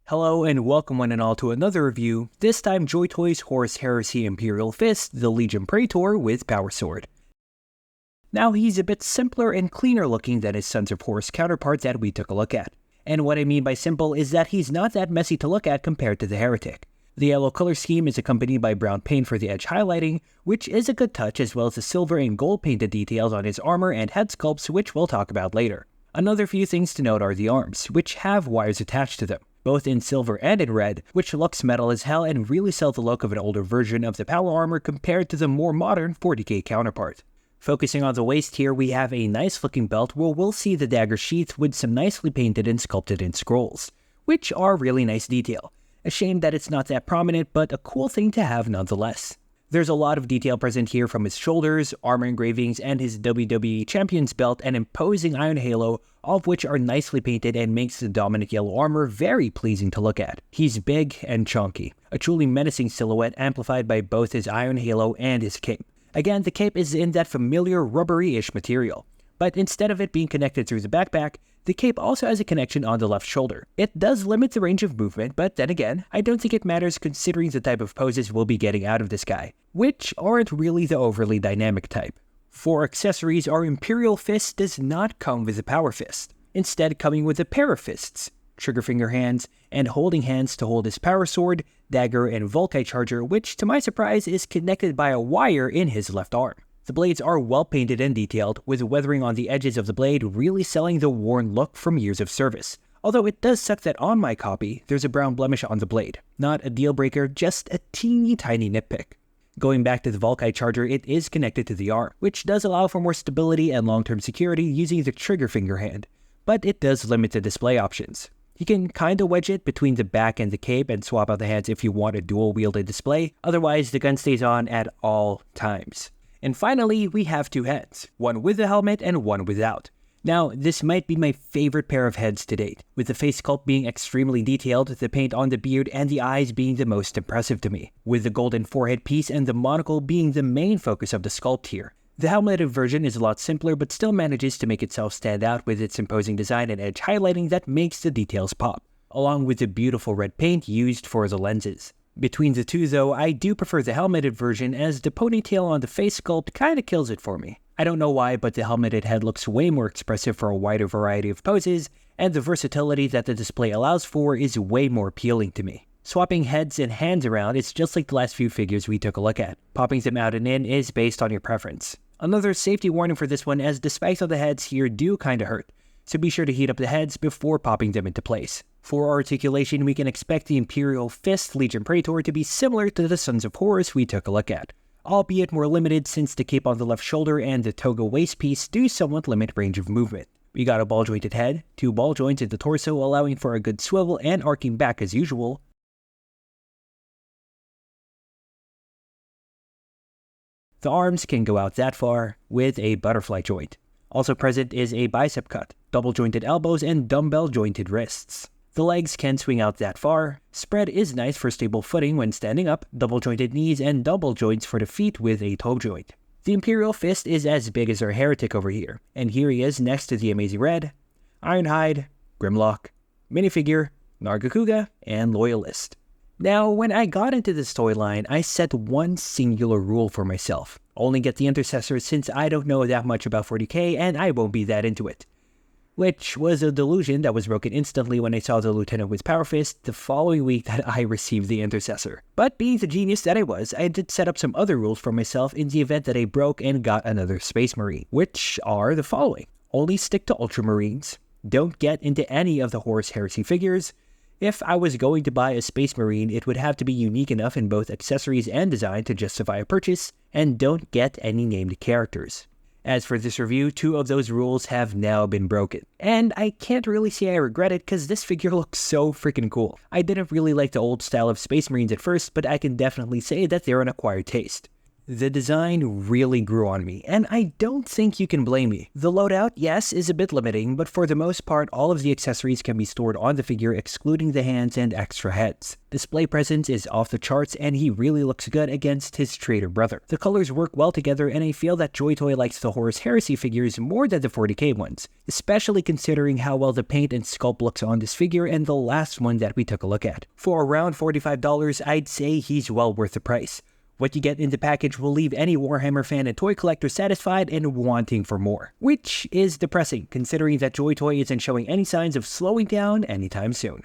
Hello and welcome one and all to another review, this time Joytoy's Horus Heresy Imperial Fist, the Legion Praetor with Power Sword. Now he's a bit simpler and cleaner looking than his Sons of Horus counterpart that we took a look at. And what I mean by simple is that he's not that messy to look at compared to the Heretic. The yellow color scheme is accompanied by brown paint for the edge highlighting, which is a good touch, as well as the silver and gold painted details on his armor and head sculpts, which we'll talk about later. Another few things to note are the arms, which have wires attached to them, both in silver and in red, which looks metal as hell and really sell the look of an older version of the power armor compared to the more modern 40k counterpart. Focusing on the waist here, we have a nice looking belt where we'll see the dagger sheath with some nicely painted and sculpted in scrolls, which are really nice detail. A shame that it's not that prominent, but a cool thing to have nonetheless. There's a lot of detail present here from his shoulders, armor engravings, and his WWE Champion's belt and imposing iron halo, all of which are nicely painted and makes the dominant yellow armor very pleasing to look at. He's big and chunky, a truly menacing silhouette amplified by both his iron halo and his cape. Again, the cape is in that familiar rubbery-ish material, but instead of it being connected through the backpack, the cape also has a connection on the left shoulder. It does limit the range of movement, but then again, I don't think it matters considering the type of poses we'll be getting out of this guy, which aren't really the overly dynamic type. For accessories, our Imperial Fist does not come with a Power Fist, instead coming with a pair of fists, trigger finger hands, and holding hands to hold his Power Sword, dagger, and Volkite charger, which to my surprise is connected by a wire in his left arm. The blades are well painted and detailed, with weathering on the edges of the blade really selling the worn look from years of service. Although it does suck that on my copy, there's a brown blemish on the blade. Not a deal breaker, just a teeny tiny nitpick. Going back to the Volkite charger, it is connected to the arm, which does allow for more stability and long-term security using the trigger finger hand, but it does limit the display options. You can kinda wedge it between the back and the cape and swap out the hands if you want a dual-wielded display, otherwise the gun stays on at all times. And finally, we have two heads, one with the helmet and one without. Now, this might be my favorite pair of heads to date, with the face sculpt being extremely detailed, the paint on the beard and the eyes being the most impressive to me, with the golden forehead piece and the monocle being the main focus of the sculpt here. The helmeted version is a lot simpler but still manages to make itself stand out with its imposing design and edge highlighting that makes the details pop, along with the beautiful red paint used for the lenses. Between the two though, I do prefer the helmeted version as the ponytail on the face sculpt kinda kills it for me. I don't know why, but the helmeted head looks way more expressive for a wider variety of poses, and the versatility that the display allows for is way more appealing to me. Swapping heads and hands around is just like the last few figures we took a look at. Popping them out and in is based on your preference. Another safety warning for this one, as the spikes on the heads here do kinda hurt, so be sure to heat up the heads before popping them into place. For articulation, we can expect the Imperial Fist Legion Praetor to be similar to the Sons of Horus we took a look at, albeit more limited since the cape on the left shoulder and the toga waist piece do somewhat limit range of movement. We got a ball-jointed head, two ball joints in the torso allowing for a good swivel and arcing back as usual. The arms can go out that far, with a butterfly joint. Also present is a bicep cut, double-jointed elbows, and dumbbell-jointed wrists. The legs can swing out that far. Spread is nice for stable footing when standing up, double-jointed knees, and double joints for the feet with a toe joint. The Imperial Fist is as big as our Heretic over here, and here he is next to the Amazing Red, Ironhide, Grimlock, Minifigure, Nargacuga, and Loyalist. Now, when I got into this toy line, I set one singular rule for myself. Only get the Intercessor since I don't know that much about 40k and I won't be that into it. Which was a delusion that was broken instantly when I saw the Lieutenant with Power Fist the following week that I received the Intercessor. But being the genius that I was, I did set up some other rules for myself in the event that I broke and got another Space Marine, which are the following. Only stick to Ultramarines, don't get into any of the Horus Heresy figures. If I was going to buy a Space Marine, it would have to be unique enough in both accessories and design to justify a purchase, and don't get any named characters. As for this review, two of those rules have now been broken. And I can't really say I regret it cause this figure looks so freaking cool. I didn't really like the old style of Space Marines at first, but I can definitely say that they're an acquired taste. The design really grew on me, and I don't think you can blame me. The loadout, yes, is a bit limiting, but for the most part, all of the accessories can be stored on the figure excluding the hands and extra heads. Display presence is off the charts, and he really looks good against his traitor brother. The colors work well together, and I feel that Joytoy likes the Horus Heresy figures more than the 40k ones, especially considering how well the paint and sculpt looks on this figure and the last one that we took a look at. For around $45, I'd say he's well worth the price. What you get in the package will leave any Warhammer fan and toy collector satisfied and wanting for more, which is depressing considering that Joytoy isn't showing any signs of slowing down anytime soon.